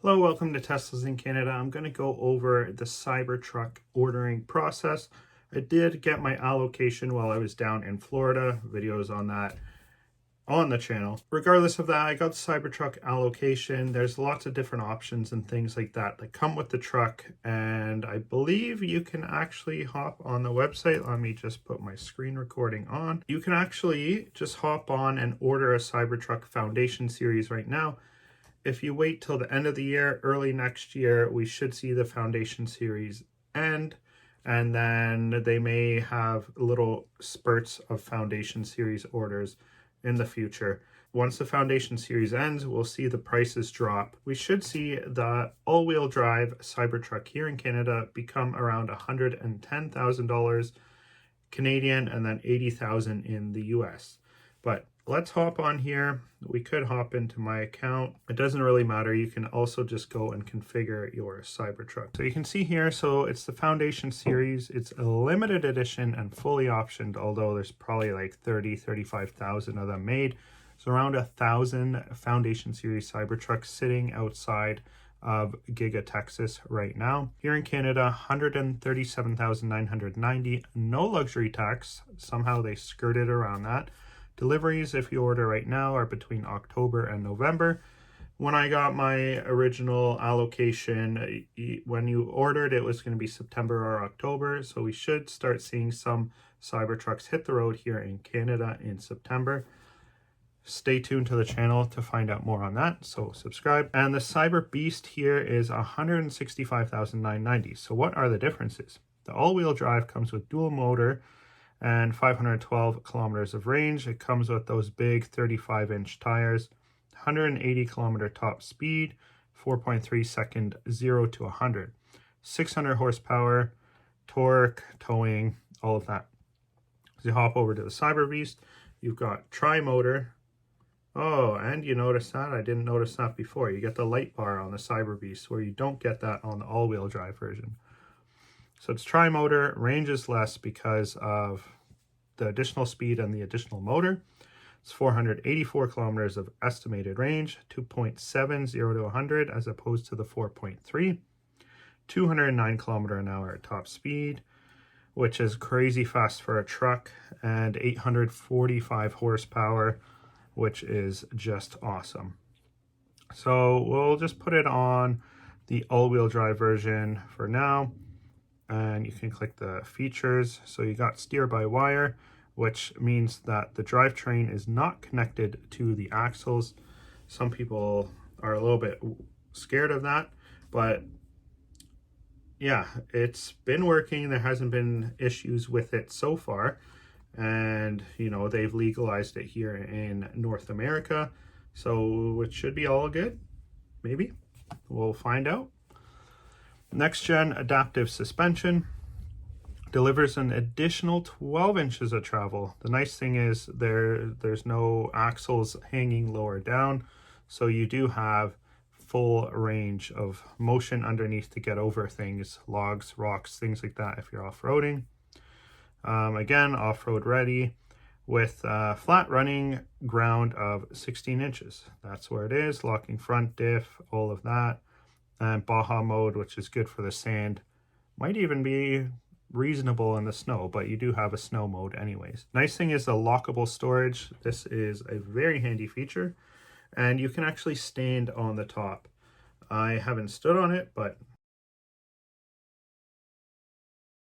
Hello, welcome to Teslas in Canada. I'm going to go over the Cybertruck ordering process. I did get my allocation while I was down in Florida. Videos on that on the channel. Regardless of that, I got the Cybertruck allocation. There's lots of different options and things like that come with the truck, and I believe you can actually hop on the website. Let me just put my screen recording on. You can actually just hop on and order a Cybertruck Foundation Series right now. If you wait till the end of the year, early next year, we should see the Foundation Series end, and then they may have little spurts of Foundation Series orders in the future. Once the Foundation Series ends, we'll see the prices drop. We should see the all-wheel drive Cybertruck here in Canada become around $110,000 Canadian and then $80,000 in the US. But let's hop on here. We could hop into my account. It doesn't really matter. You can also just go and configure your Cybertruck. So you can see here, so it's the Foundation Series. It's a limited edition and fully optioned, although there's probably like 35,000 of them made. So around 1,000 Foundation Series Cybertrucks sitting outside of Giga, Texas right now. Here in Canada, 137,990, no luxury tax. Somehow they skirted around that. Deliveries, if you order right now, are between October and November. When I got my original allocation, when you ordered, it was going to be September or October. So we should start seeing some Cybertrucks hit the road here in Canada in September. Stay tuned to the channel to find out more on that, so subscribe. And the Cyber Beast here is 165,990. So what are the differences? The all-wheel drive comes with dual motor and 512 kilometers of range. It comes with those big 35-inch tires, 180 kilometer top speed, 4.3 second 0 to 100, 600 horsepower, torque, towing, all of that. As you hop over to the Cyber Beast, you've got tri-motor. Oh, and you notice that? I didn't notice that before. You get the light bar on the Cyber Beast, where you don't get that on the all-wheel drive version. So it's tri-motor, range is less because of the additional speed and the additional motor. It's 484 kilometers of estimated range, 2.7 0 to 100 as opposed to the 4.3. 209 kilometer an hour at top speed, which is crazy fast for a truck, and 845 horsepower, which is just awesome. So we'll just put it on the all-wheel drive version for now, and you can click the features. So you got steer-by-wire, which means that the drivetrain is not connected to the axles. Some people are a little bit scared of that, but yeah, it's been working. There hasn't been issues with it so far. And you know, they've legalized it here in North America, so it should be all good. Maybe we'll find out. Next gen adaptive suspension delivers an additional 12 inches of travel. The nice thing is there's no axles hanging lower down, so you do have full range of motion underneath to get over things, logs, rocks, things like that if you're off-roading. Again, off-road ready with flat running ground of 16 inches. That's where it is. Locking front diff, all of that. And Baja mode, which is good for the sand. Might even be reasonable in the snow, but you do have a snow mode anyways. Nice thing is the lockable storage. This is a very handy feature, and you can actually stand on the top. I haven't stood on it, but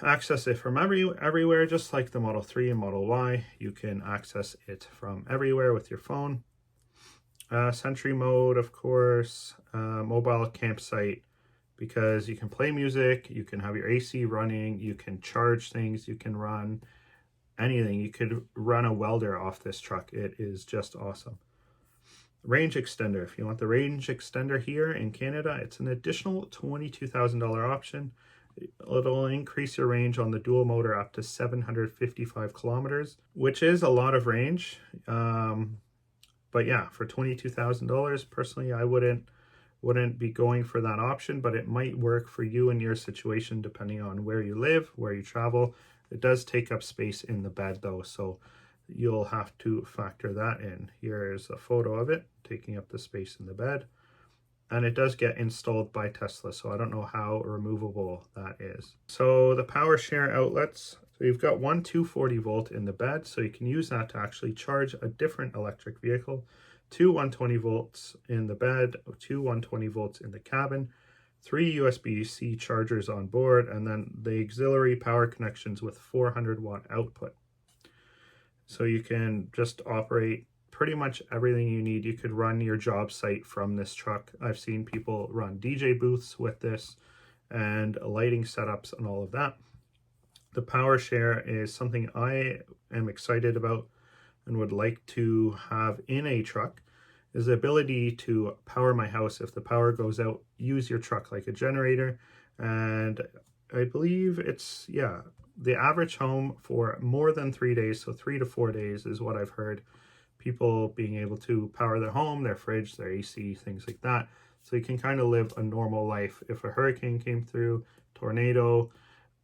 access it from everywhere, just like the Model 3 and Model Y. You can access it from everywhere with your phone. Sentry mode, of course, mobile campsite, because you can play music, you can have your AC running, you can charge things, you can run anything. You could run a welder off this truck. It is just awesome. Range extender. If you want the range extender here in Canada, it's an additional $22,000 option. It'll increase your range on the dual motor up to 755 kilometers, which is a lot of range. But yeah, for $22,000, personally, I wouldn't be going for that option, but it might work for you and your situation depending on where you live, where you travel. It does take up space in the bed though, so you'll have to factor that in. Here is a photo of it taking up the space in the bed. and it does get installed by Tesla, so I don't know how removable that is. So the power share outlets, so you've got one 240 volt in the bed, so you can use that to actually charge a different electric vehicle. Two 120 volts in the bed, two 120 volts in the cabin, three USB-C chargers on board, and then the auxiliary power connections with 400 watt output. So you can just operate pretty much everything you need. You could run your job site from this truck. I've seen people run DJ booths with this and lighting setups and all of that. The power share is something I am excited about and would like to have in a truck, is the ability to power my house. If the power goes out, use your truck like a generator. And I believe it's, yeah, the average home for more than 3 days, so 3 to 4 days is what I've heard. People being able to power their home, their fridge, their AC, things like that. So you can kind of live a normal life. If a hurricane came through, tornado,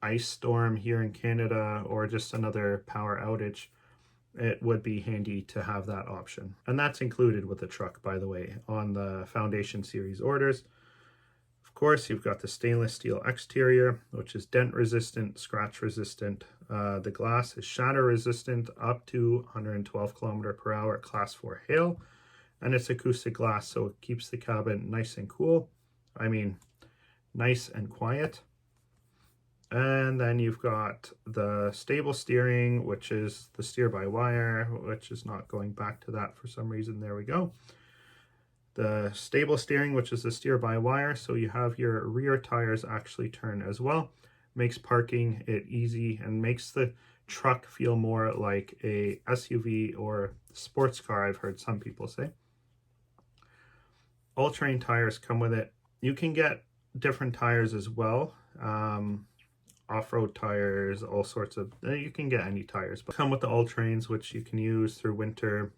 ice storm here in Canada, or just another power outage, it would be handy to have that option. And that's included with the truck, by the way, on the Foundation Series orders. Of course, you've got the stainless steel exterior, which is dent resistant, scratch resistant. The glass is shatter resistant up to 112 km/h class 4 hail. And it's acoustic glass, so it keeps the cabin nice and cool. I mean, nice and quiet. And then you've got the stable steering, which is the steer-by-wire, which is not going back to that for some reason. There we go. The stable steering, which is the steer-by-wire, so you have your rear tires actually turn as well. Makes parking it easy and makes the truck feel more like a SUV or sports car, I've heard some people say. All-terrain tires come with it. You can get different tires as well. Off-road tires, all sorts of, you can get any tires, but come with the all-terrains, which you can use through winter,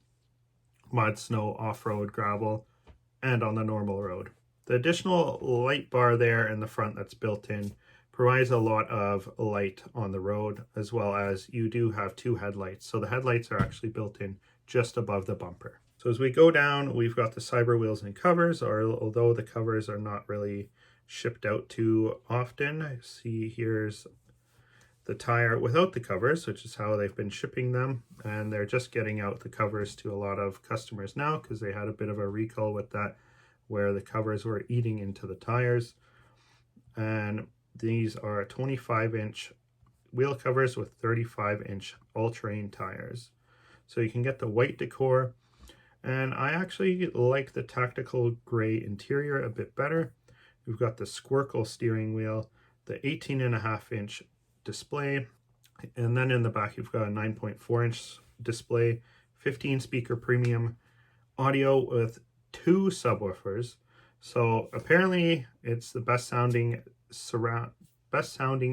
mud, snow, off-road, gravel, and on the normal road. The additional light bar there in the front that's built in provides a lot of light on the road, as well as you do have two headlights. So the headlights are actually built in just above the bumper. So as we go down, we've got the Cyber wheels and covers, although the covers are not really shipped out too often. I see here's the tire without the covers, which is how they've been shipping them, and they're just getting out the covers to a lot of customers now because they had a bit of a recall with that where the covers were eating into the tires. And these are 25-inch wheel covers with 35-inch all-terrain tires. So you can get the white decor, and I actually like the tactical gray interior a bit better. We've got the Squircle steering wheel, the 18.5-inch display, and then in the back you've got a 9.4-inch display, 15-speaker premium audio with 2 subwoofers. So apparently it's the best sounding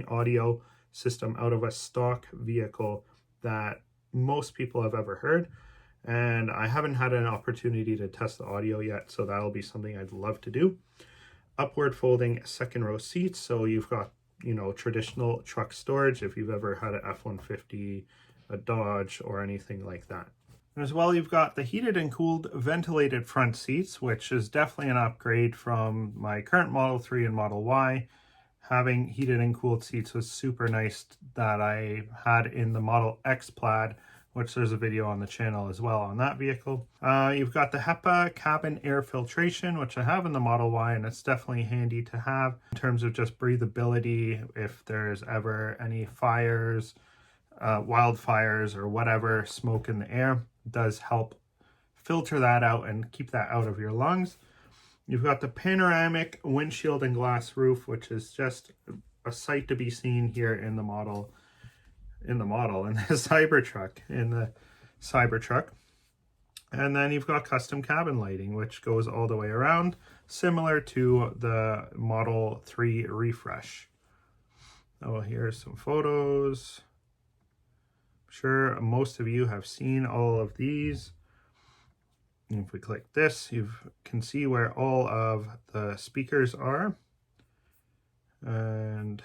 audio system out of a stock vehicle that most people have ever heard. And I haven't had an opportunity to test the audio yet, so that'll be something I'd love to do. Upward folding second row seats, so you've got, you know, traditional truck storage if you've ever had an F-150, a Dodge, or anything like that. As well, you've got the heated and cooled ventilated front seats, which is definitely an upgrade from my current Model 3 and Model Y. Having heated and cooled seats was super nice that I had in the Model X Plaid, which there's a video on the channel as well on that vehicle. You've got the HEPA cabin air filtration, which I have in the Model Y, and it's definitely handy to have in terms of just breathability if there's ever any fires, wildfires, or whatever, smoke in the air. It does help filter that out and keep that out of your lungs. You've got the panoramic windshield and glass roof, which is just a sight to be seen here in the Cybertruck. And then you've got custom cabin lighting, which goes all the way around, similar to the Model 3 refresh. Oh, here's some photos. I'm sure most of you have seen all of these. And if we click this, you can see where all of the speakers are. And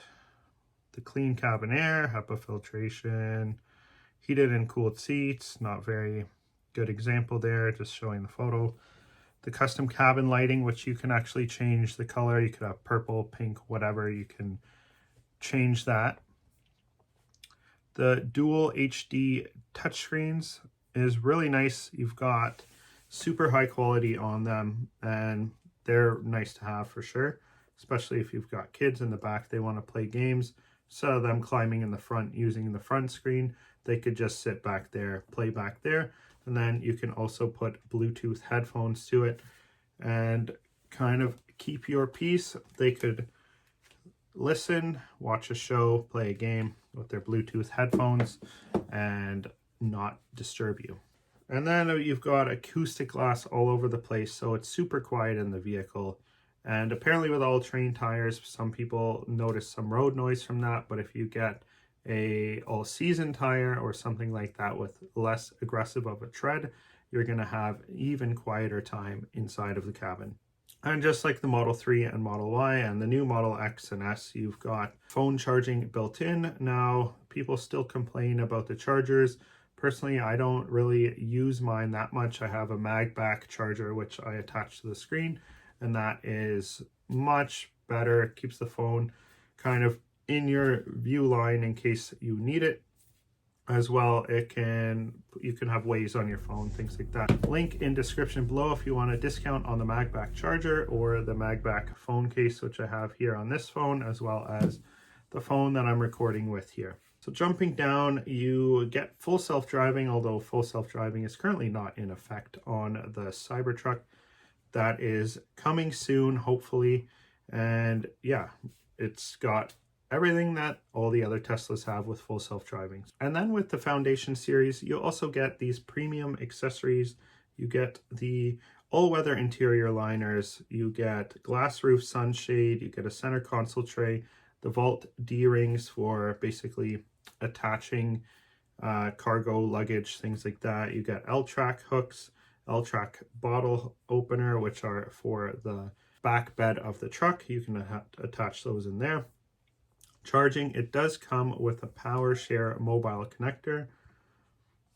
the clean cabin air, HEPA filtration, heated and cooled seats, not very good example there, just showing the photo. the custom cabin lighting, which you can actually change the color. You could have purple, pink, whatever. You can change that. The dual HD touchscreens is really nice. You've got super high quality on them, and they're nice to have for sure, especially if you've got kids in the back, they want to play games. Instead of them climbing in the front using the front screen, they could just sit back there, play back there. And then you can also put Bluetooth headphones to it and kind of keep your peace. They could listen, watch a show, play a game with their Bluetooth headphones and not disturb you. And then you've got acoustic glass all over the place, so it's super quiet in the vehicle. And apparently with all-terrain tires, some people notice some road noise from that, but if you get a all-season tire or something like that with less aggressive of a tread, you're going to have even quieter time inside of the cabin. And just like the Model 3 and Model Y and the new Model X and S, you've got phone charging built in. Now, people still complain about the chargers. Personally, I don't really use mine that much. I have a mag-back charger, which I attach to the screen, and that is much better. It keeps the phone kind of in your view line in case you need it. As well, you can have Waze on your phone, things like that. Link in description below if you want a discount on the mag-back charger or the mag-back phone case, which I have here on this phone, as well as the phone that I'm recording with here. So jumping down, you get full self-driving, although full self-driving is currently not in effect on the Cybertruck. That is coming soon, hopefully. And yeah, it's got everything that all the other Teslas have with full self-driving. And then with the Foundation series, you also get these premium accessories. You get the all-weather interior liners, you get glass roof sunshade, you get a center console tray, the Vault D-rings for basically attaching cargo, luggage, things like that. You get L-track hooks, L-track bottle opener, which are for the back bed of the truck. You can attach those in there. Charging, it does come with a power share mobile connector,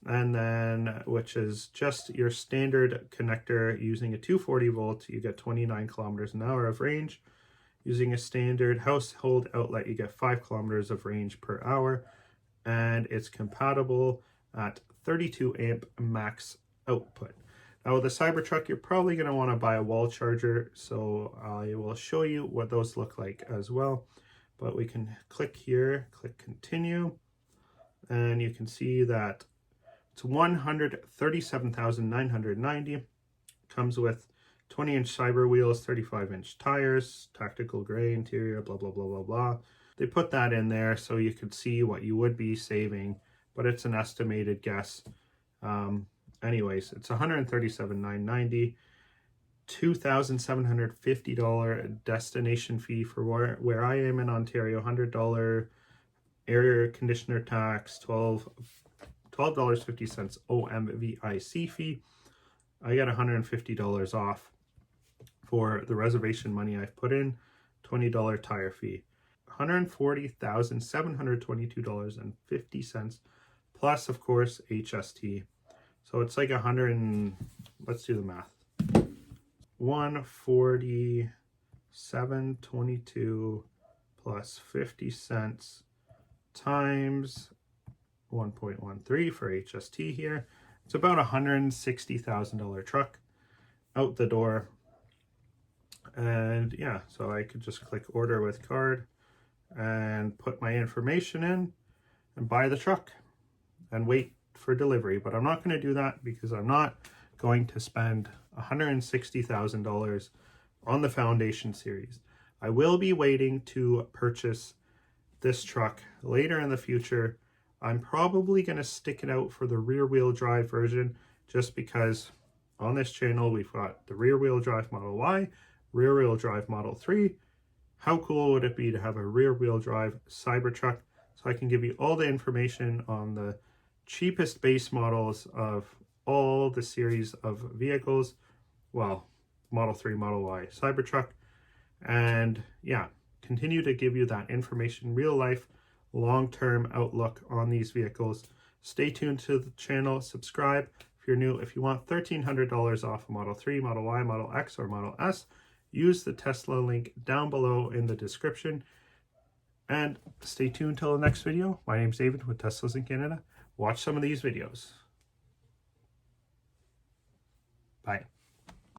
and then which is just your standard connector. Using a 240 volt, you get 29 kilometers an hour of range. Using a standard household outlet, you get 5 kilometers of range per hour, and it's compatible at 32 amp max output. Now with the Cybertruck, you're probably going to want to buy a wall charger, so I will show you what those look like as well. But we can click here, click continue, and you can see that it's $137,990. Comes with 20-inch Cyber wheels, 35-inch tires, tactical gray interior, blah, blah, blah, blah, blah. They put that in there so you could see what you would be saving, but it's an estimated guess. Anyways, it's $137,990. $2,750 destination fee for where I am in Ontario, $100 air conditioner tax, $12.50 OMVIC fee. I got $150 off for the reservation money I've put in, $20 tire fee, $140,722.50 plus of course HST. So it's like let's do the math. 147.22 plus 50 cents times 1.13 for HST here. It's about $160,000 truck out the door. And yeah, so I could just click order with card and put my information in and buy the truck and wait for delivery. But I'm not going to do that because I'm not going to spend $160,000 on the Foundation series. I will be waiting to purchase this truck later in the future. I'm probably going to stick it out for the rear-wheel drive version just because on this channel we've got the rear-wheel drive Model Y, rear-wheel drive Model 3. How cool would it be to have a rear-wheel drive Cybertruck? So I can give you all the information on the cheapest base models of all the series of vehicles, well, Model 3, Model Y, Cybertruck, and yeah, continue to give you that information, real life, long-term outlook on these vehicles. Stay tuned to the channel, subscribe. If you're new, if you want $1,300 off a Model 3, Model Y, Model X, or Model S, use the Tesla link down below in the description. And stay tuned till the next video. My name's David with Teslas in Canada. Watch some of these videos. Bye.